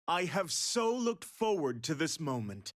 I have so looked forward to this moment.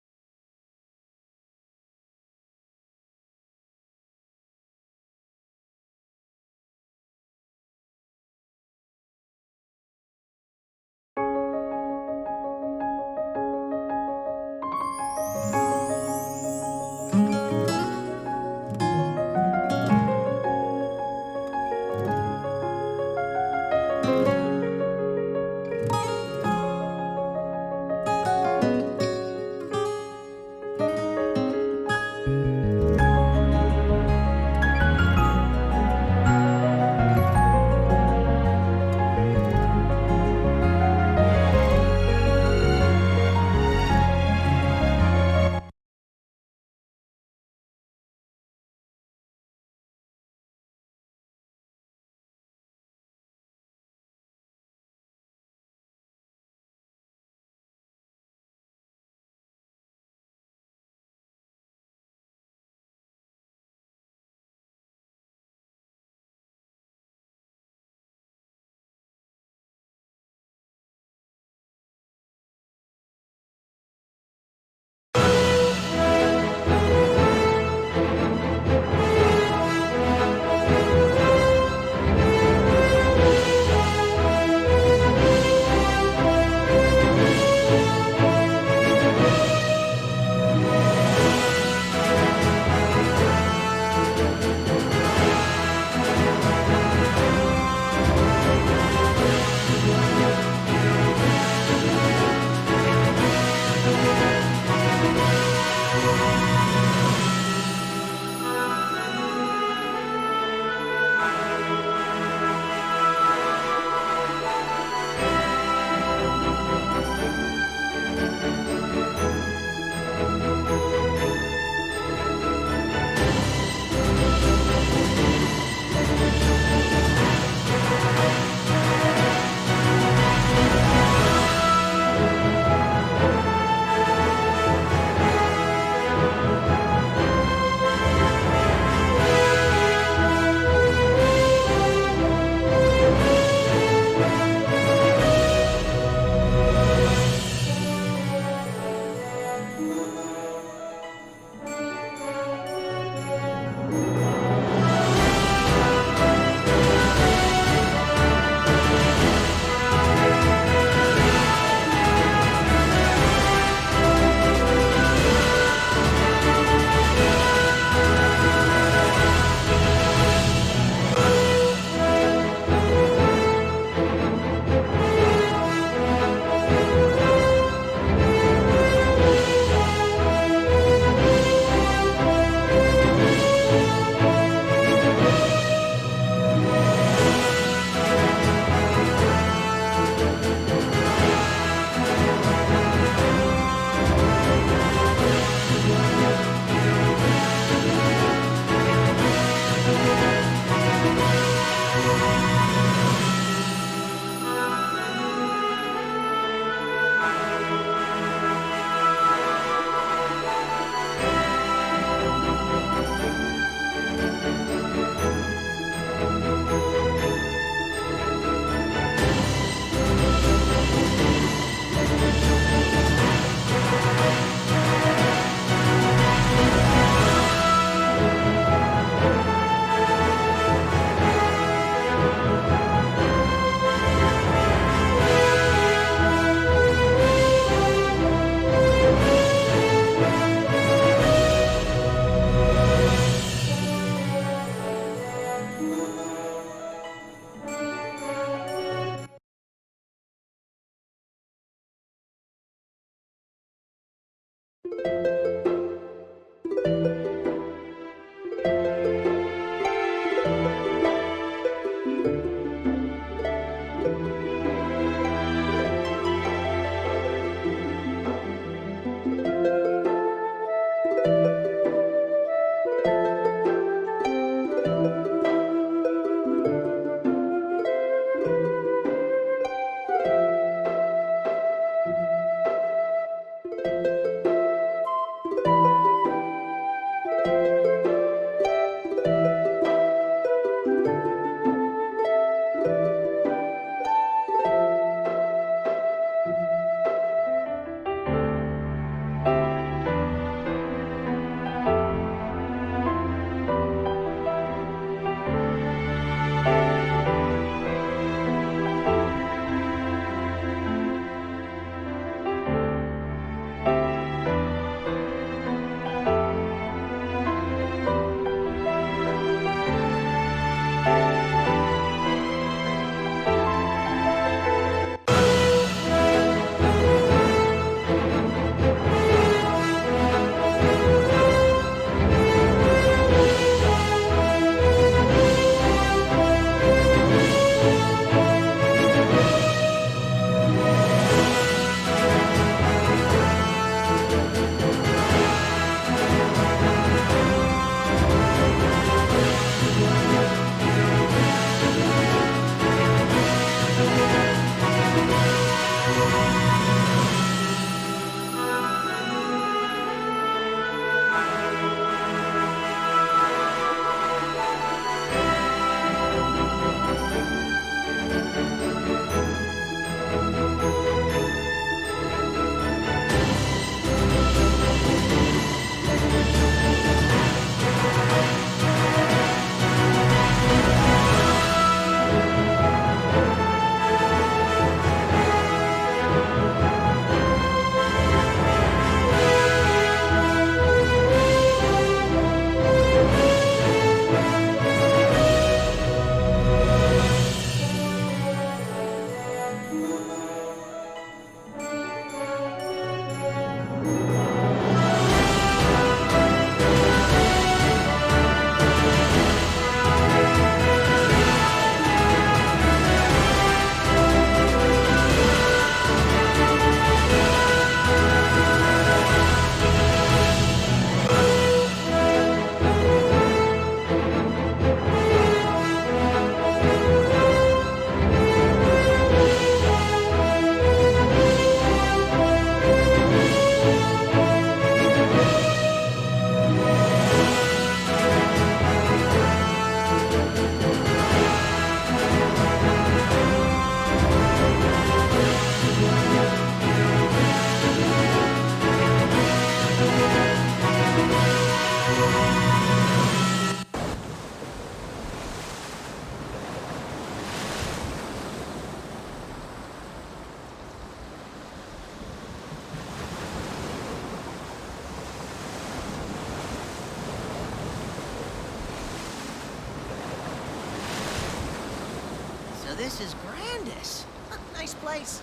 this is Grandis. Nice place.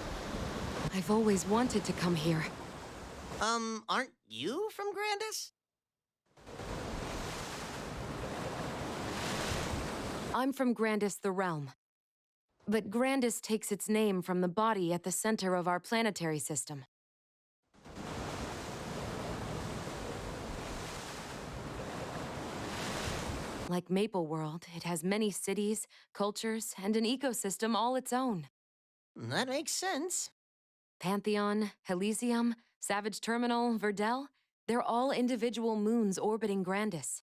I've always wanted to come here. Aren't you from Grandis? I'm from Grandis the Realm. But Grandis takes its name from the body at the center of our planetary system. Like Maple World, it has many cities, cultures, and an ecosystem all its own. That makes sense. Pantheon, Elysium, Savage Terminal, Verdel, they're all individual moons orbiting Grandis.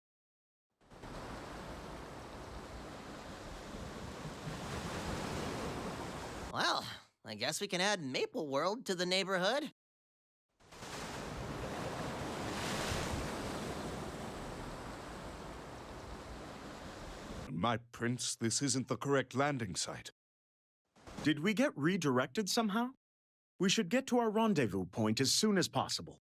Well, I guess we can add Maple World to the neighborhood. My prince, this isn't the correct landing site. Did we get redirected somehow? We should get to our rendezvous point as soon as possible.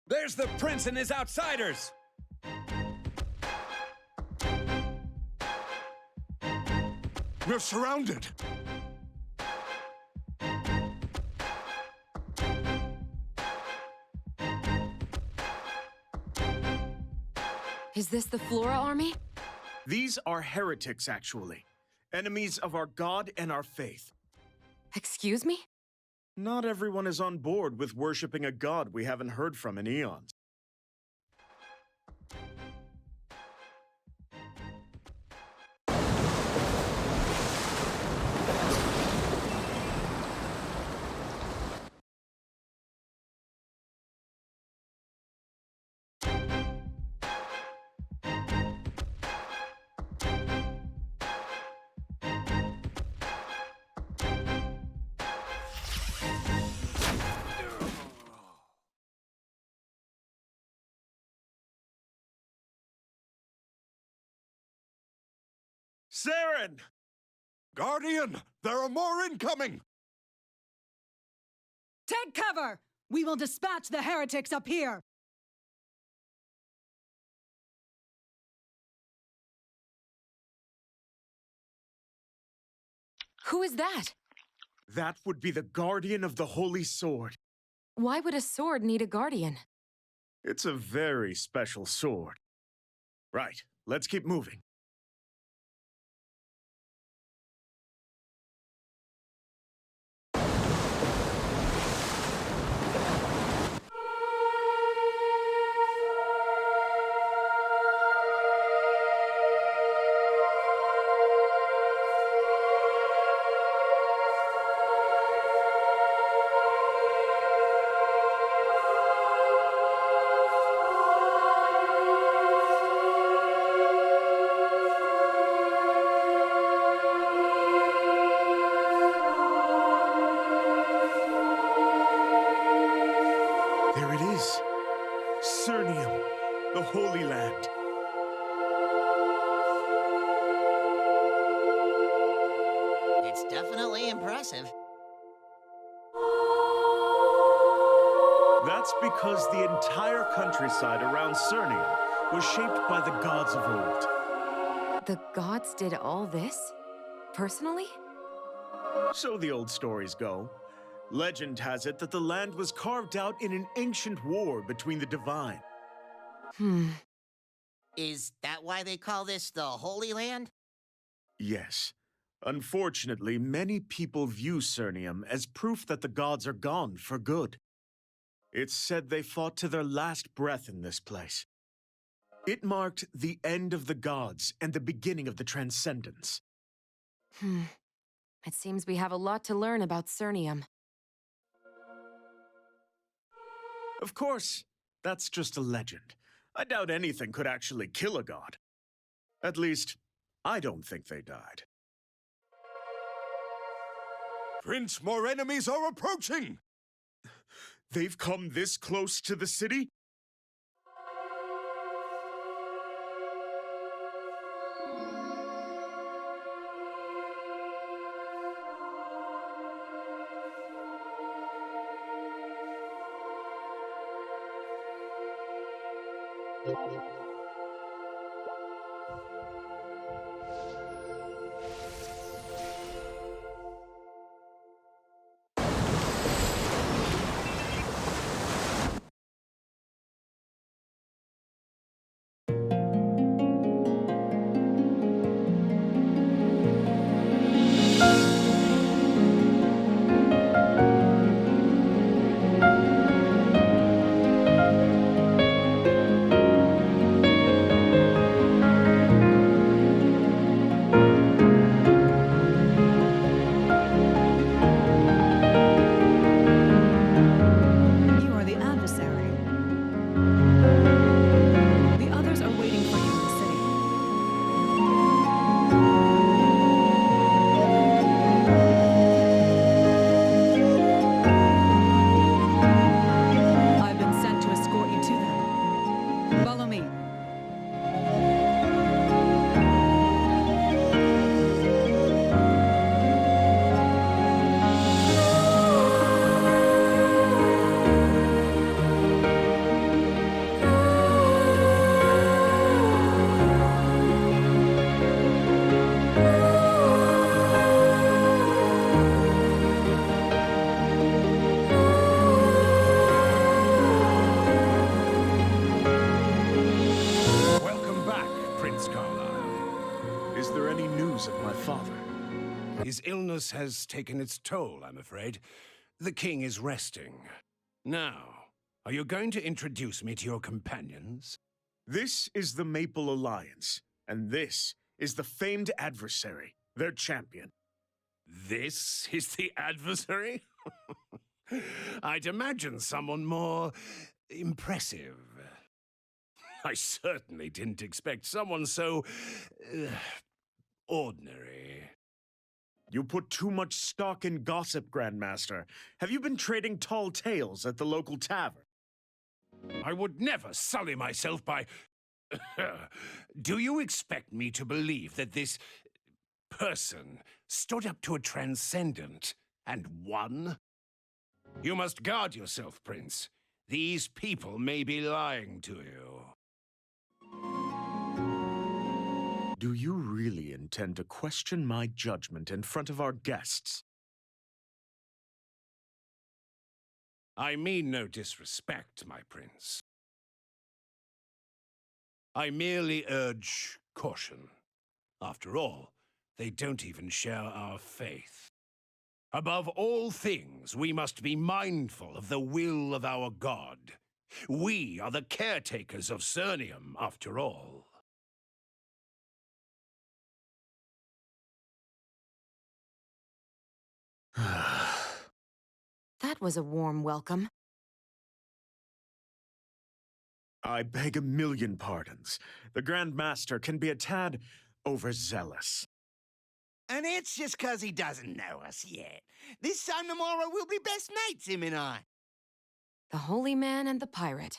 There's the prince and his outsiders! We're surrounded! Is this the Flora army? These are heretics, actually. Enemies of our god and our faith. Excuse me? Not everyone is on board with worshipping a god we haven't heard from in eons. Saren! Guardian, there are more incoming! Take cover! We will dispatch the heretics up here! Who is that? That would be the Guardian of the Holy Sword. Why would a sword need a guardian? It's a very special sword. Right, let's keep moving. There it is. Cernium, the Holy Land. It's definitely impressive. That's because the entire countryside around Cernium was shaped by the gods of old. The gods did all this? Personally? So the old stories go. Legend has it that the land was carved out in an ancient war between the divine. Is that why they call this the Holy Land? Yes. Unfortunately, many people view Cernium as proof that the gods are gone for good. It's said they fought to their last breath in this place. It marked the end of the gods and the beginning of the Transcendence. It seems we have a lot to learn about Cernium. Of course, that's just a legend. I doubt anything could actually kill a god. At least, I don't think they died. Prince, more enemies are approaching! They've come this close to the city? You are the adversary. The others are waiting for you in the city. I've been sent to escort you to them. Follow me. Welcome back, Prince Carlisle. Is there any news of my father? His illness has taken its toll, I'm afraid. The king is resting. Now, are you going to introduce me to your companions? This is the Maple Alliance, and this is the famed adversary, their champion. This is the adversary? I'd imagine someone more impressive. I certainly didn't expect someone so ordinary. You put too much stock in gossip, Grandmaster. Have you been trading tall tales at the local tavern? I would never sully myself by... Do you expect me to believe that this person stood up to a transcendent and won? You must guard yourself, Prince. These people may be lying to you. Do you really intend to question my judgment in front of our guests? I mean no disrespect, my prince. I merely urge caution. After all, they don't even share our faith. Above all things, we must be mindful of the will of our god. We are the caretakers of Cernium, after all. That was a warm welcome. I beg a million pardons. The Grand Master can be a tad overzealous. And it's just 'cause he doesn't know us yet. This time tomorrow we'll be best mates, him and I. The holy man and the pirate.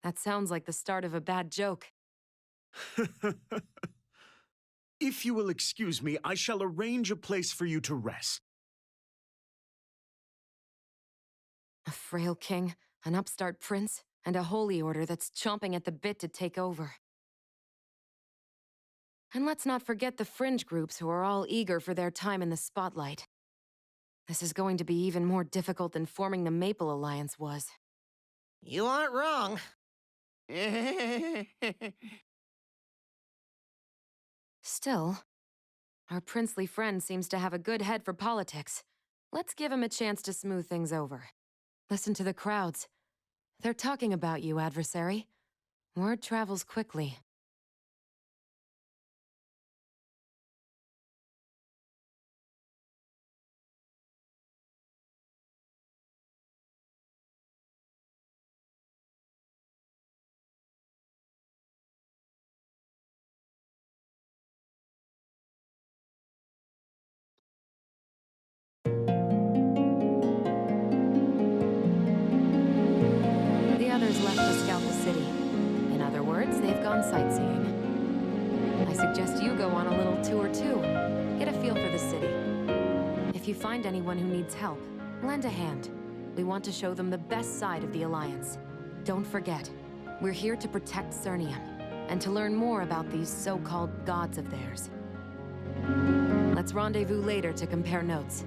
That sounds like the start of a bad joke. If you will excuse me, I shall arrange a place for you to rest. A frail king, an upstart prince, and a holy order that's chomping at the bit to take over. And let's not forget the fringe groups who are all eager for their time in the spotlight. This is going to be even more difficult than forming the Maple Alliance was. You aren't wrong. Still, our princely friend seems to have a good head for politics. Let's give him a chance to smooth things over. Listen to the crowds. They're talking about you, adversary. Word travels quickly. The others left to scout the city. In other words, they've gone sightseeing. I suggest you go on a little tour too. Get a feel for the city. If you find anyone who needs help, lend a hand. We want to show them the best side of the Alliance. Don't forget, We're here to protect Cernium, and to learn more about these so-called gods of theirs. Let's rendezvous later to compare notes.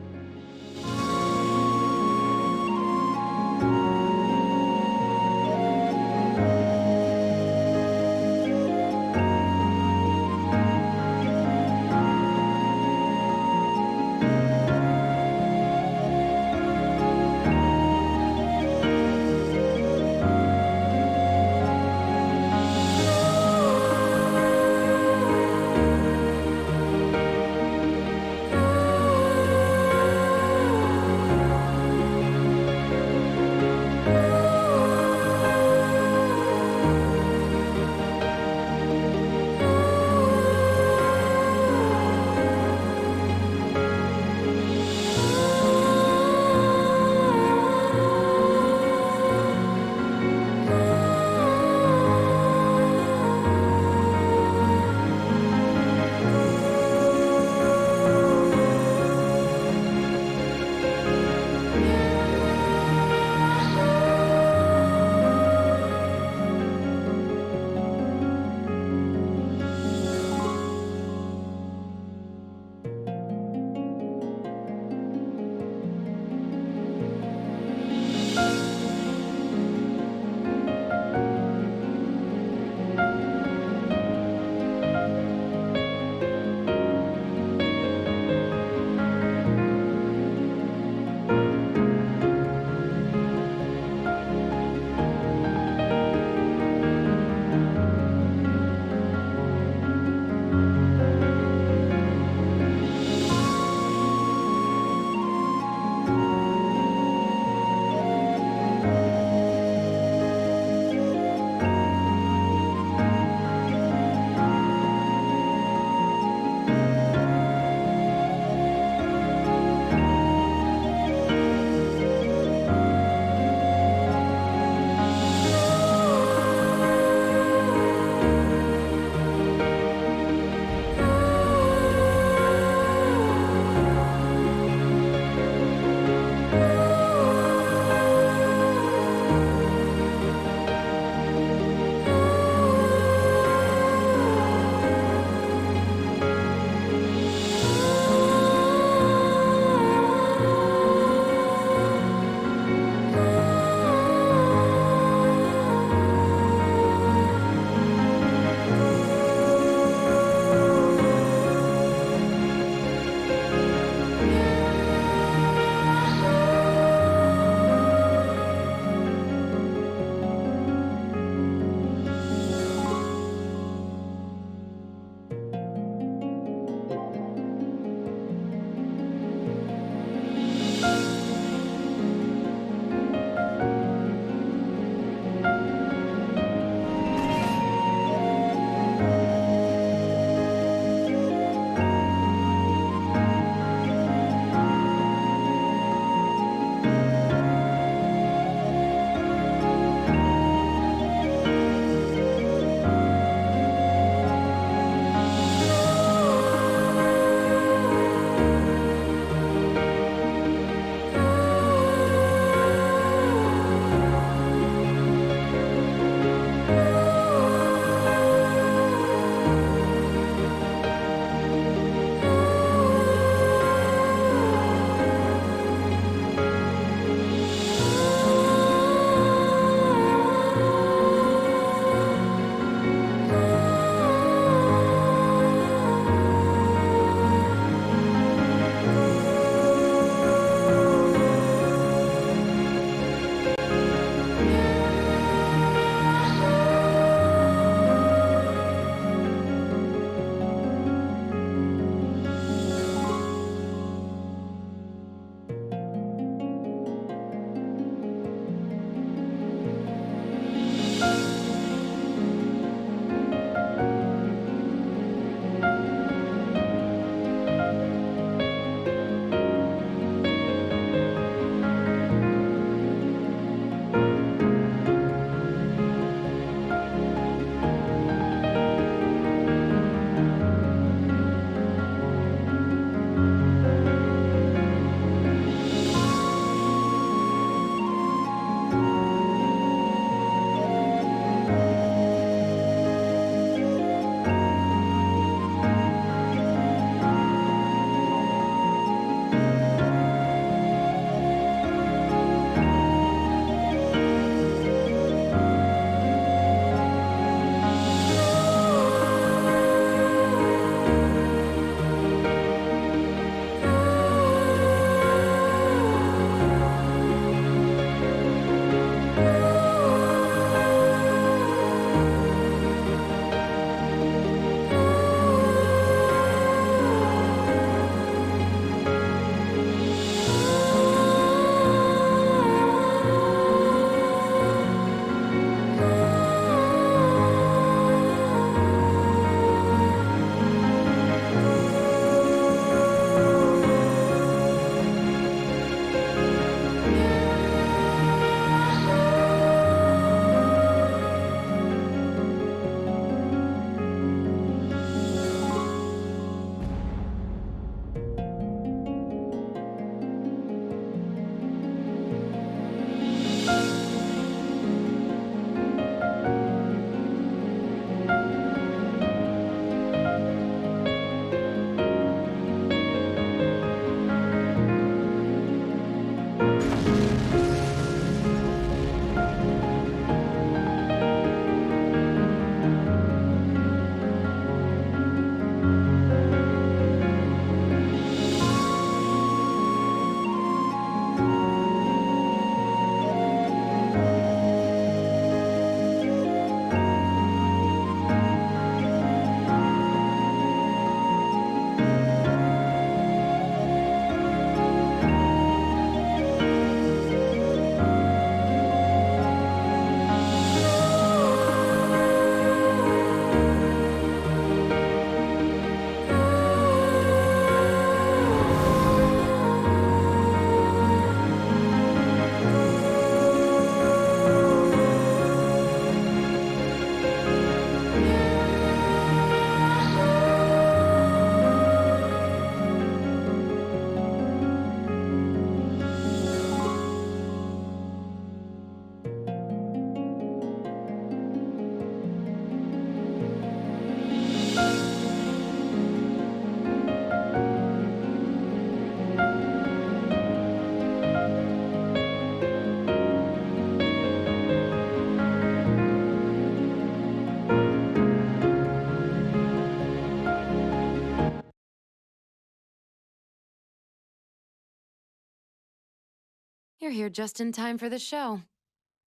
You're here just in time for the show.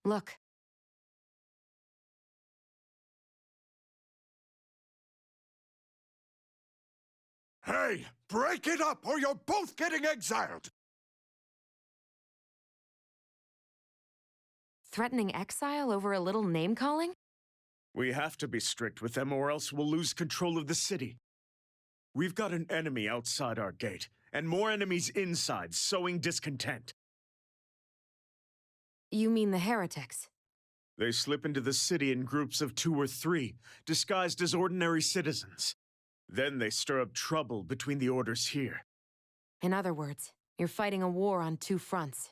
Look. Hey, break it up or you're both getting exiled! Threatening exile over a little name-calling? We have to be strict with them or else we'll lose control of the city. We've got an enemy outside our gate, and more enemies inside, sowing discontent. You mean the heretics? They slip into the city in groups of 2 or 3, disguised as ordinary citizens. Then they stir up trouble between the orders here. In other words, you're fighting a war on 2 fronts.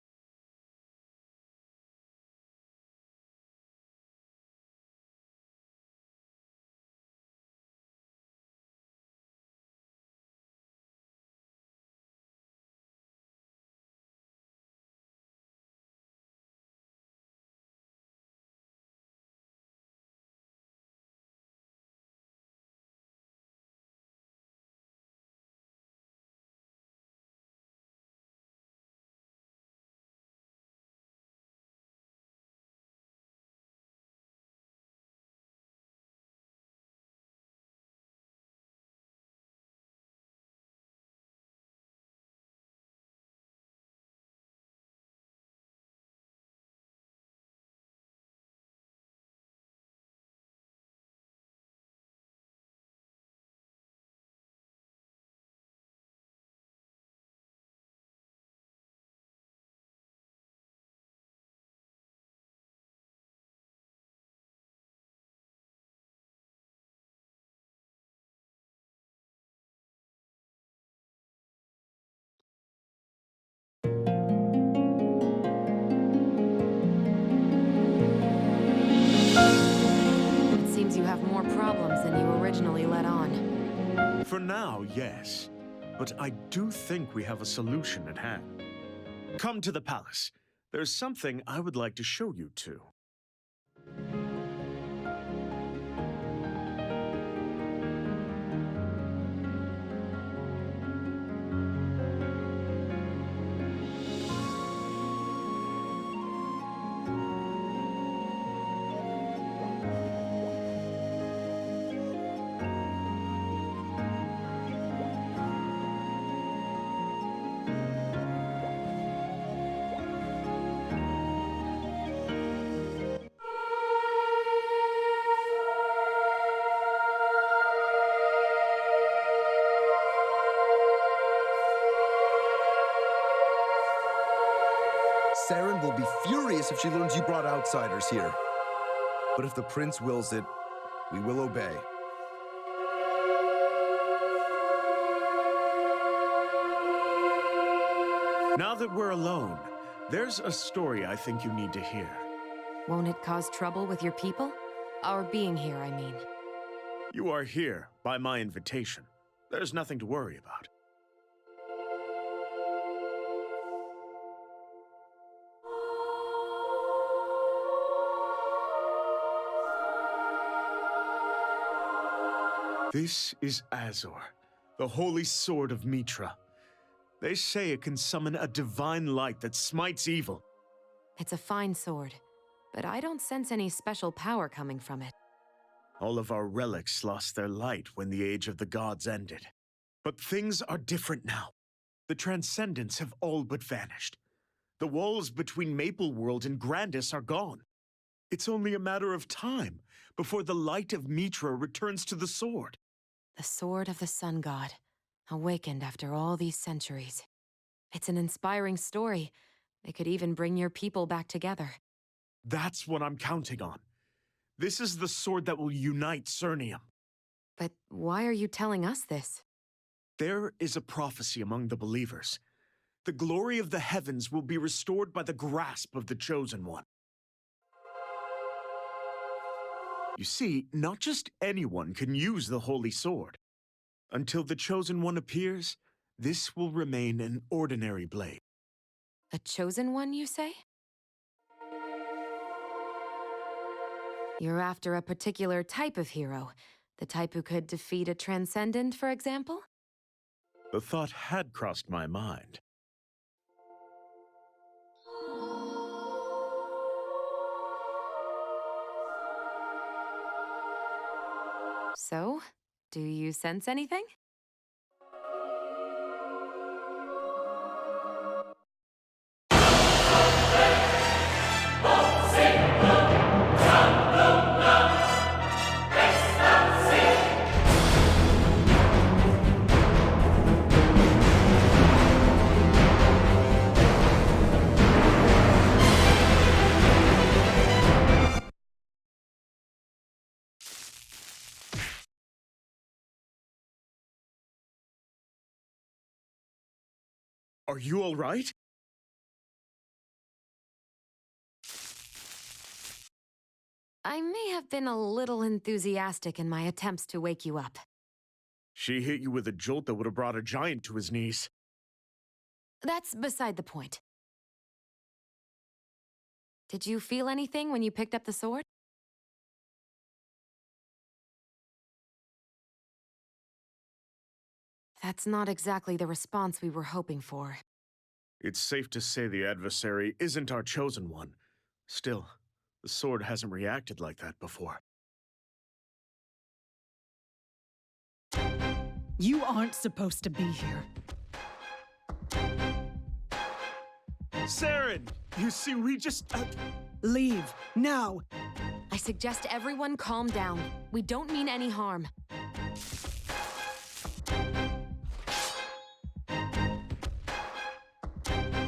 It seems you have more problems than you originally let on. For now, yes. But I do think we have a solution at hand. Come to the palace. There's something I would like to show you two. Saren will be furious if she learns you brought outsiders here. But if the prince wills it, we will obey. Now that we're alone, there's a story I think you need to hear. Won't it cause trouble with your people? Our being here, I mean. You are here by my invitation. There's nothing to worry about. This is Azor, the holy sword of Mitra. They say it can summon a divine light that smites evil. It's a fine sword, but I don't sense any special power coming from it. All of our relics lost their light when the Age of the Gods ended. But things are different now. The Transcendents have all but vanished. The walls between Maple World and Grandis are gone. It's only a matter of time before the light of Mitra returns to the sword. The sword of the sun god, awakened after all these centuries. It's an inspiring story. It could even bring your people back together. That's what I'm counting on. This is the sword that will unite Cernium. But why are you telling us this? There is a prophecy among the believers. The glory of the heavens will be restored by the grasp of the Chosen One. You see, not just anyone can use the Holy Sword. Until the Chosen One appears, this will remain an ordinary blade. A chosen one, you say? You're after a particular type of hero. The type who could defeat a Transcendent, for example? The thought had crossed my mind. So, do you sense anything? Are you all right? I may have been a little enthusiastic in my attempts to wake you up. She hit you with a jolt that would have brought a giant to his knees. That's beside the point. Did you feel anything when you picked up the sword? That's not exactly the response we were hoping for. It's safe to say the adversary isn't our chosen one. Still, the sword hasn't reacted like that before. You aren't supposed to be here. Saren! You see, we just... Leave, now! I suggest everyone calm down. We don't mean any harm.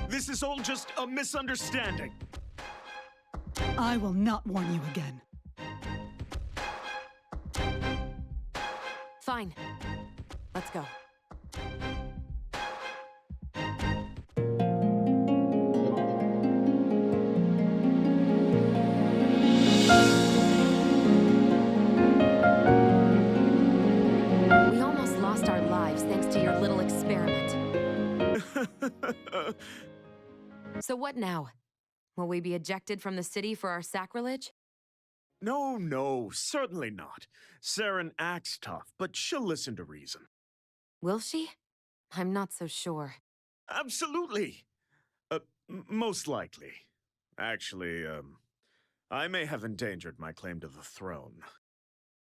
This is all just a misunderstanding. I will not warn you again. Fine. Let's go. We almost lost our lives thanks to your little experiment. So what now? Will we be ejected from the city for our sacrilege? No, certainly not. Saren acts tough, but she'll listen to reason. Will she? I'm not so sure. Absolutely. Most likely. Actually, I may have endangered my claim to the throne.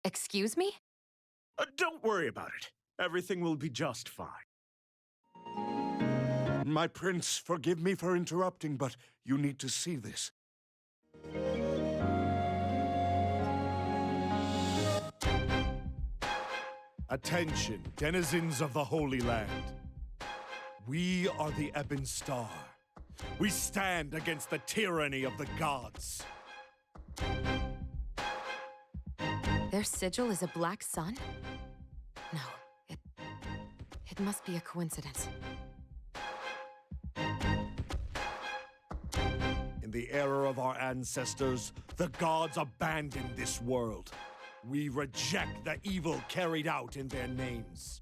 Excuse me? Don't worry about it. Everything will be just fine. My prince, forgive me for interrupting, but you need to see this. Attention, denizens of the Holy Land. We are the Ebon Star. We stand against the tyranny of the gods. Their sigil is a black sun? No, it must be a coincidence. In the era of our ancestors, the gods abandoned this world. We reject the evil carried out in their names.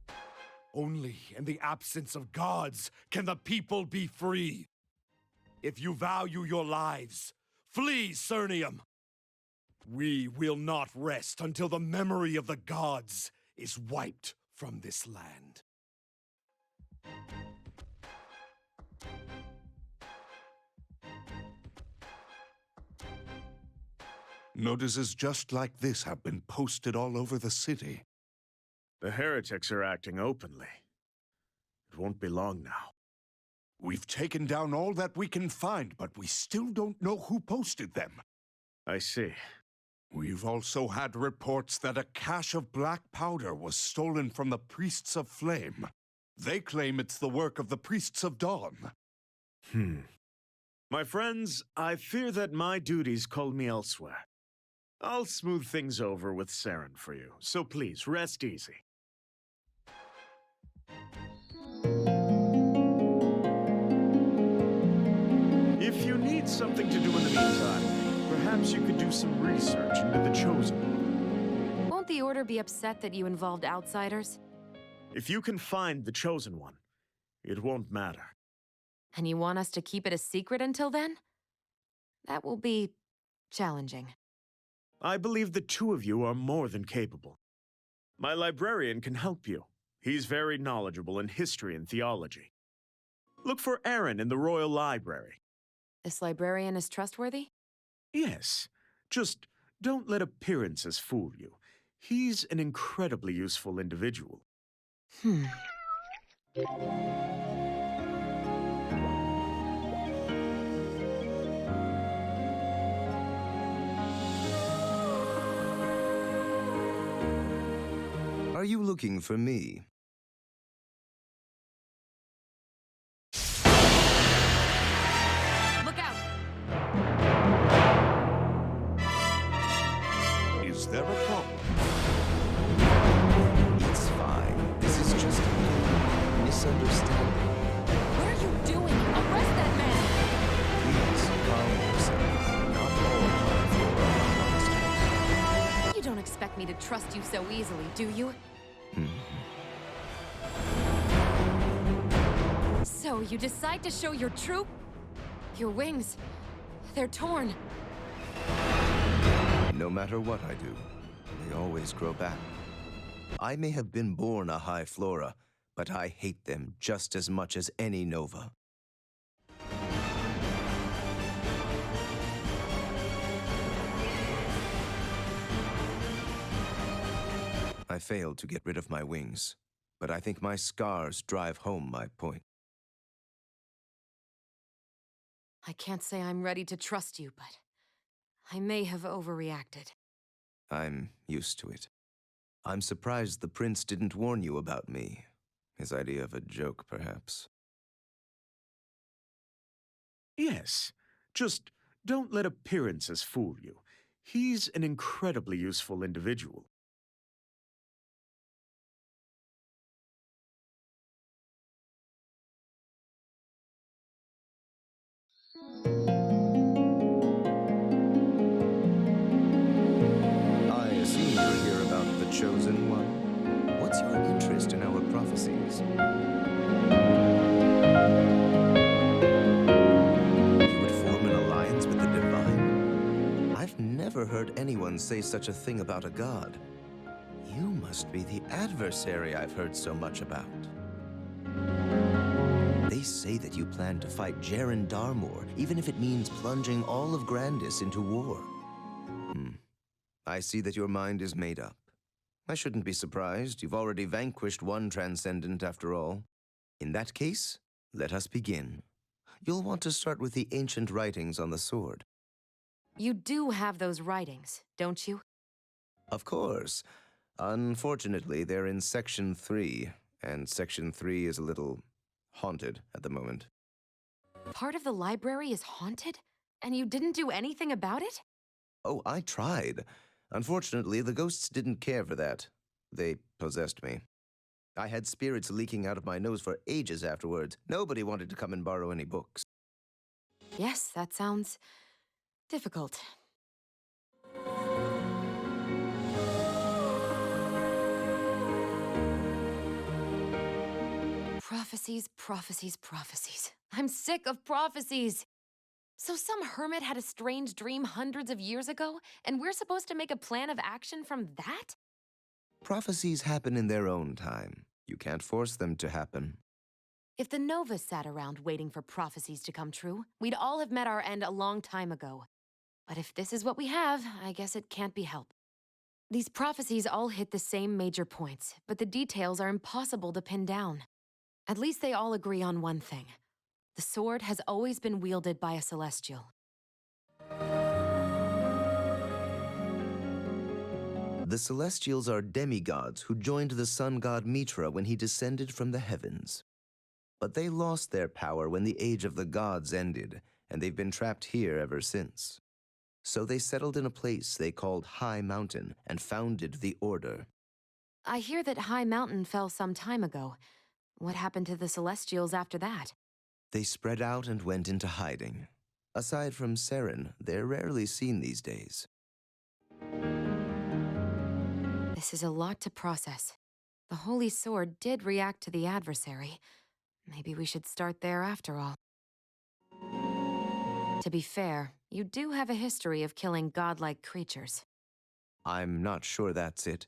Only in the absence of gods can the people be free. If you value your lives, flee Cernium. We will not rest until the memory of the gods is wiped from this land. Notices just like this have been posted all over the city. The heretics are acting openly. It won't be long now. We've taken down all that we can find, but we still don't know who posted them. I see. We've also had reports that a cache of black powder was stolen from the Priests of Flame. They claim it's the work of the Priests of Dawn. My friends, I fear that my duties call me elsewhere. I'll smooth things over with Saren for you, so please, rest easy. If you need something to do in the meantime, perhaps you could do some research into the Chosen One. Won't the Order be upset that you involved outsiders? If you can find the Chosen One, it won't matter. And you want us to keep it a secret until then? That will be challenging. I believe the two of you are more than capable. My librarian can help you. He's very knowledgeable in history and theology. Look for Aaron in the Royal Library. This librarian is trustworthy? Yes, just don't let appearances fool you. He's an incredibly useful individual. Are you looking for me? Look out! Is there a problem? It's fine. This is just a misunderstanding. What are you doing? Arrest that man! Please calm yourself. Not all High Flora are monsters. You don't expect me to trust you so easily, do you? So you decide to show your true... Your wings. They're torn. No matter what I do, they always grow back. I may have been born a High Flora, but I hate them just as much as any Nova. I failed to get rid of my wings, but I think my scars drive home my point. I can't say I'm ready to trust you, but I may have overreacted. I'm used to it. I'm surprised the prince didn't warn you about me. His idea of a joke, perhaps. Yes, just don't let appearances fool you. He's an incredibly useful individual. I assume you're here about the Chosen One. What's your interest in our prophecies? You would form an alliance with the Divine? I've never heard anyone say such a thing about a god. You must be the adversary I've heard so much about. They say that you plan to fight Jaren Darmor, even if it means plunging all of Grandis into war. I see that your mind is made up. I shouldn't be surprised. You've already vanquished one transcendent after all. In that case, let us begin. You'll want to start with the ancient writings on the sword. You do have those writings, don't you? Of course. Unfortunately, they're in Section 3, and Section 3 is a little haunted at the moment. Part of the library is haunted? And you didn't do anything about it? Oh, I tried. Unfortunately, the ghosts didn't care for that. They possessed me. I had spirits leaking out of my nose for ages afterwards. Nobody wanted to come and borrow any books. Yes, that sounds... difficult. Prophecies, prophecies, prophecies. I'm sick of prophecies! So some hermit had a strange dream hundreds of years ago, and we're supposed to make a plan of action from that? Prophecies happen in their own time. You can't force them to happen. If the Novas sat around waiting for prophecies to come true, we'd all have met our end a long time ago. But if this is what we have, I guess it can't be helped. These prophecies all hit the same major points, but the details are impossible to pin down. At least they all agree on one thing. The sword has always been wielded by a Celestial. The Celestials are demigods who joined the sun god Mitra when he descended from the heavens. But they lost their power when the age of the gods ended, and they've been trapped here ever since. So they settled in a place they called High Mountain and founded the Order. I hear that High Mountain fell some time ago. What happened to the Celestials after that? They spread out and went into hiding. Aside from Seren, they're rarely seen these days. This is a lot to process. The Holy Sword did react to the adversary. Maybe we should start there after all. To be fair, you do have a history of killing godlike creatures. I'm not sure that's it.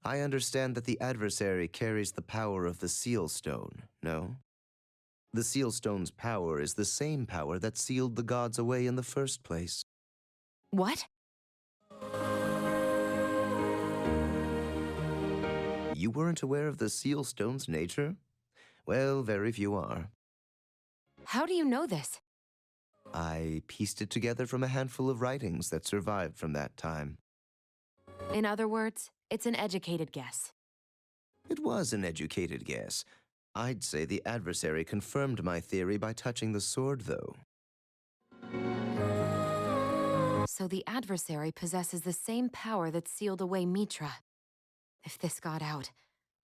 I understand that the adversary carries the power of the Seal Stone, no? The Seal Stone's power is the same power that sealed the gods away in the first place. What? You weren't aware of the seal stone's nature? Well, very few are. How do you know this? I pieced it together from a handful of writings that survived from that time. In other words, it's an educated guess. It was an educated guess. I'd say the adversary confirmed my theory by touching the sword, though. So the adversary possesses the same power that sealed away Mitra. If this got out,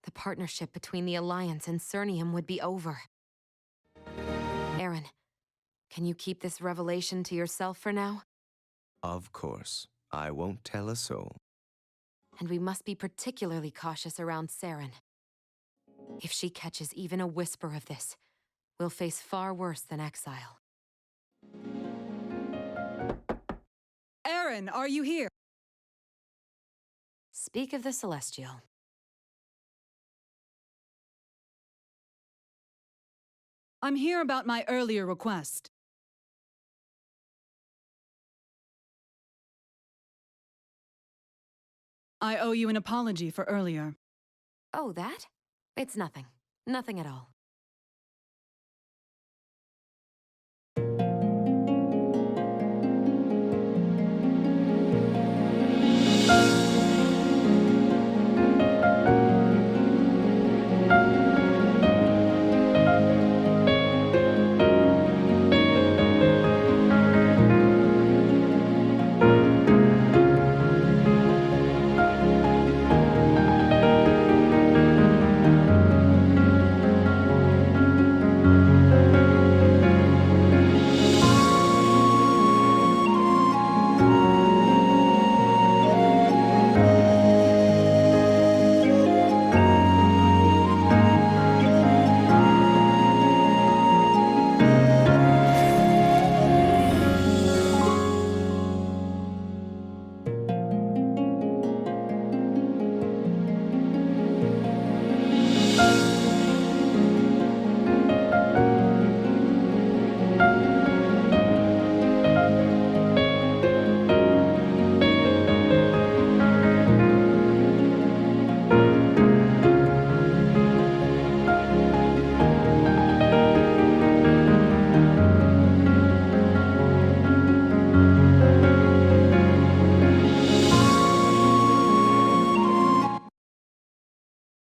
the partnership between the Alliance and Cernium would be over. Aaron, can you keep this revelation to yourself for now? Of course. I won't tell a soul. And we must be particularly cautious around Saren. If she catches even a whisper of this, we'll face far worse than exile. Aaron, are you here? Speak of the Celestial. I'm here about my earlier request. I owe you an apology for earlier. Oh, that? It's nothing. Nothing at all.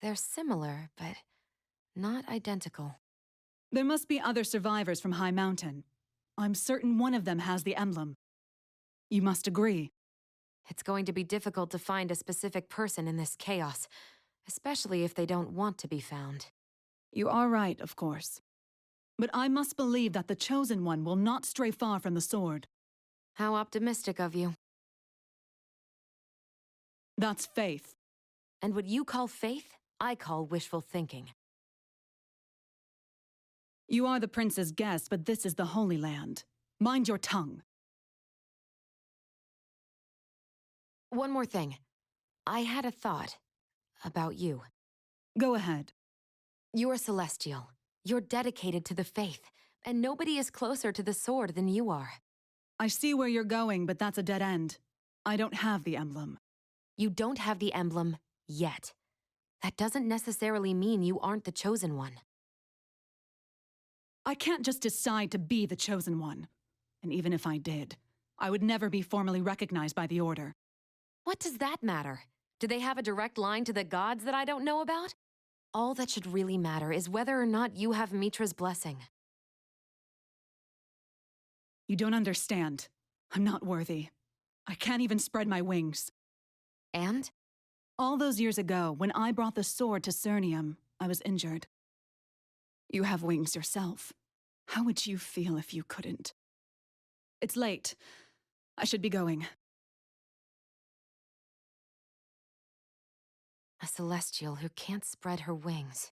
They're similar, but not identical. There must be other survivors from High Mountain. I'm certain one of them has the emblem. You must agree. It's going to be difficult to find a specific person in this chaos, especially if they don't want to be found. You are right, of course. But I must believe that the Chosen One will not stray far from the sword. How optimistic of you. That's faith. And what you call faith, I call wishful thinking. You are the prince's guest, but this is the Holy Land. Mind your tongue. One more thing. I had a thought about you. Go ahead. You're celestial. You're dedicated to the faith, and nobody is closer to the sword than you are. I see where you're going, but that's a dead end. I don't have the emblem. You don't have the emblem yet. That doesn't necessarily mean you aren't the Chosen One. I can't just decide to be the Chosen One. And even if I did, I would never be formally recognized by the Order. What does that matter? Do they have a direct line to the gods that I don't know about? All that should really matter is whether or not you have Mitra's blessing. You don't understand. I'm not worthy. I can't even spread my wings. And? All those years ago, when I brought the sword to Cernium, I was injured. You have wings yourself. How would you feel if you couldn't? It's late. I should be going. A celestial who can't spread her wings.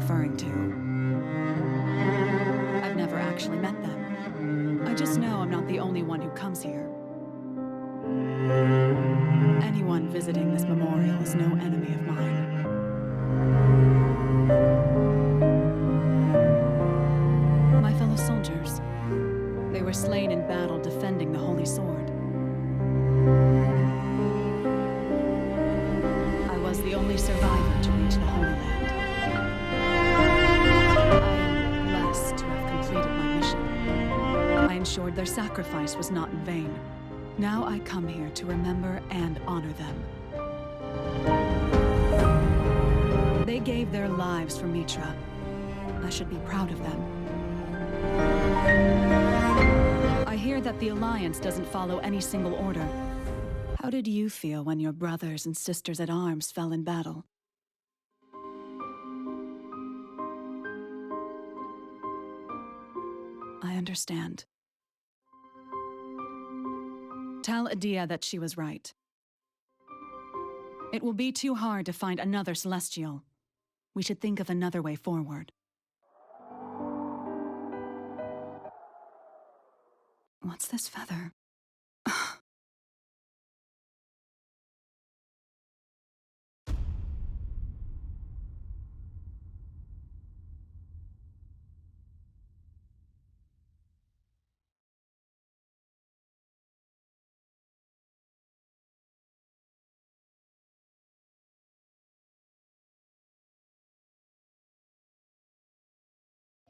referring to. I've never actually met them. I just know I'm not the only one who comes here. Anyone visiting this memorial is no enemy of mine. My fellow soldiers, they were slain in battle defending the Holy Sword. I was the only survivor to reach the Holy Land. I am blessed to have completed my mission. I ensured their sacrifice was not in vain. Now I come here to remember and honor them. They gave their lives for Mitra. I should be proud of them. I hear that the Alliance doesn't follow any single order. How did you feel when your brothers and sisters at arms fell in battle? I understand. Tell Adia that she was right. It will be too hard to find another Celestial. We should think of another way forward. What's this feather?